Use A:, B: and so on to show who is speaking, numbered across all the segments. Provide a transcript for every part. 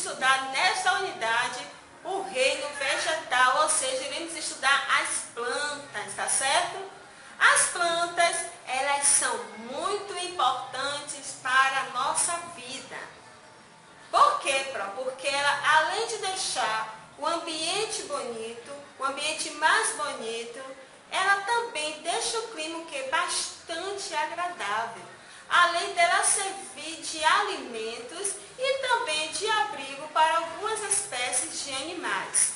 A: estudar nesta unidade o reino vegetal, ou seja, iremos estudar as plantas, tá certo? As plantas, elas são muito importantes para a nossa vida. Por quê, Pró? Porque ela, além de deixar o ambiente bonito, o ambiente mais bonito, ela também deixa o clima bastante agradável. Além dela servir de alimentos e também de abrigo para algumas espécies de animais.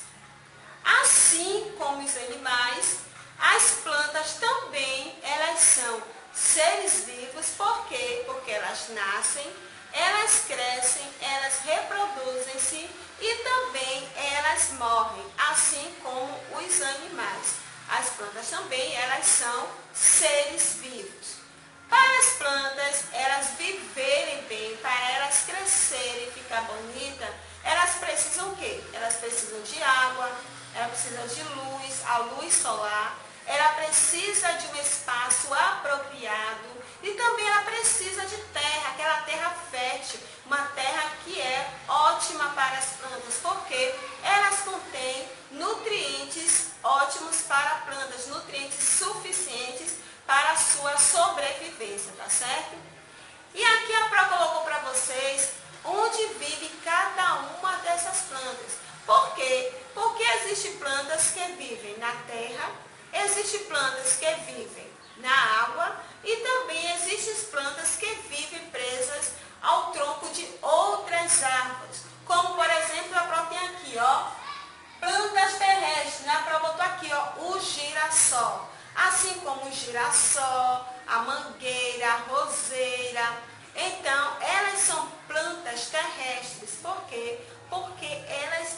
A: Assim como os animais, as plantas também, elas são seres vivos. Por quê? Porque elas nascem, elas crescem, elas reproduzem-se e também elas morrem, assim como os animais. As plantas também, elas são seres vivos. Para as plantas, elas viverem bem, para elas crescerem e ficar bonita, elas precisam o quê? Elas precisam de água, elas precisam de luz, a luz solar, ela precisa de um espaço apropriado e também ela precisa de terra, aquela terra fértil, uma terra que é ótima para as plantas, porque elas contêm nutrientes ótimos para plantas, nutrientes suficientes para a sua sobrevivência, tá certo? E aqui a Pró colocou para vocês onde vive cada uma dessas plantas. Por quê? Porque existem plantas que vivem na terra, existem plantas que vivem na água e também existem plantas que vivem presas ao tronco de outras árvores. Como, por exemplo, a Pró tem aqui, ó, plantas terrestres, né? A Pró botou aqui, ó, o girassol. Assim como o girassol, a mangueira, a roseira. Então, elas são plantas terrestres. Por quê? Porque elas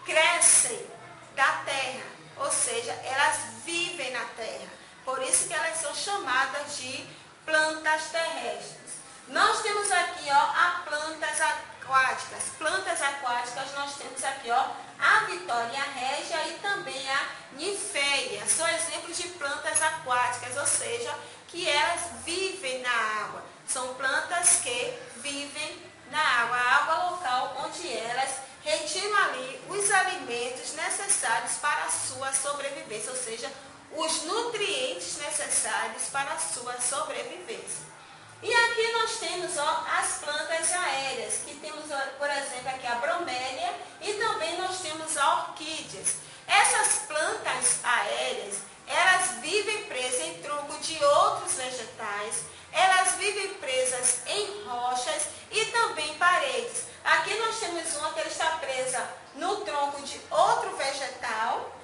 A: crescem da terra, ou seja, elas vivem na terra. Por isso que elas são chamadas de plantas terrestres. Nós temos aqui, ó, as plantas aquáticas. Plantas aquáticas nós temos aqui, ó, a Vitória régia e também a Ninféia. São exemplos de plantas aquáticas, ou seja, que elas vivem na água. São plantas que vivem na água, a água local onde elas retiram ali os alimentos necessários para a sua sobrevivência, ou seja, os nutrientes necessários para a sua sobrevivência. E aqui nós temos, ó, as plantas aéreas, que temos, por exemplo, aqui a bromélia e também nós temos a orquídeas. Essas plantas aéreas, elas vivem presas em tronco de outros vegetais, elas vivem presas em rochas e também em paredes. Aqui nós temos uma que ela está presa no tronco de outro vegetal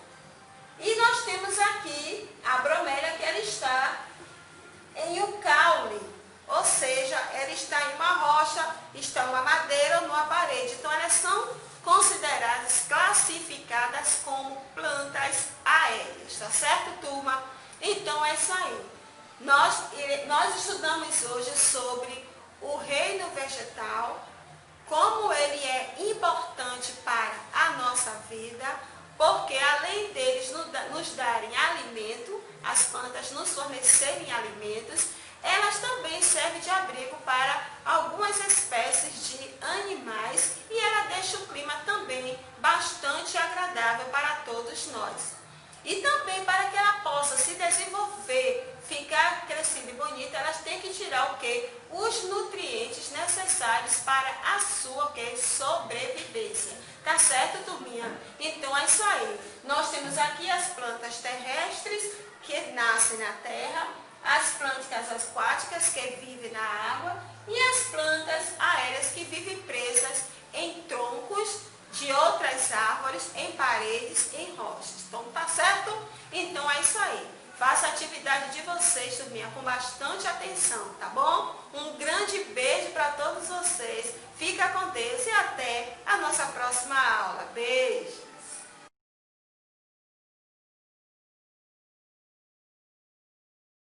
A: e nós temos aqui a bromélia que ela está em um caule. Ou seja, ela está em uma rocha, está em uma madeira ou numa parede. Então, elas são consideradas, classificadas como plantas aéreas. Tá certo, turma? Então, é isso aí. Nós estudamos hoje sobre o reino vegetal, como ele é importante para a nossa vida, porque além deles nos darem alimento, as plantas nos fornecerem alimentos, elas também servem de abrigo para algumas espécies de animais e ela deixa o clima também bastante agradável para todos nós. E também para que ela possa se desenvolver, ficar crescendo e bonita, elas têm que tirar o quê? Os nutrientes necessários para a sua sobrevivência. Tá certo, turminha? Então é isso aí. Nós temos aqui as plantas terrestres que nascem na terra, as plantas aquáticas que vivem na água e as plantas aéreas que vivem presas em troncos de outras árvores, em paredes, em rochas. Então, tá certo? Então, é isso aí. Faça a atividade de vocês, turminha, com bastante atenção, tá bom? Um grande beijo para todos vocês. Fica com Deus e até a nossa próxima aula. Beijo!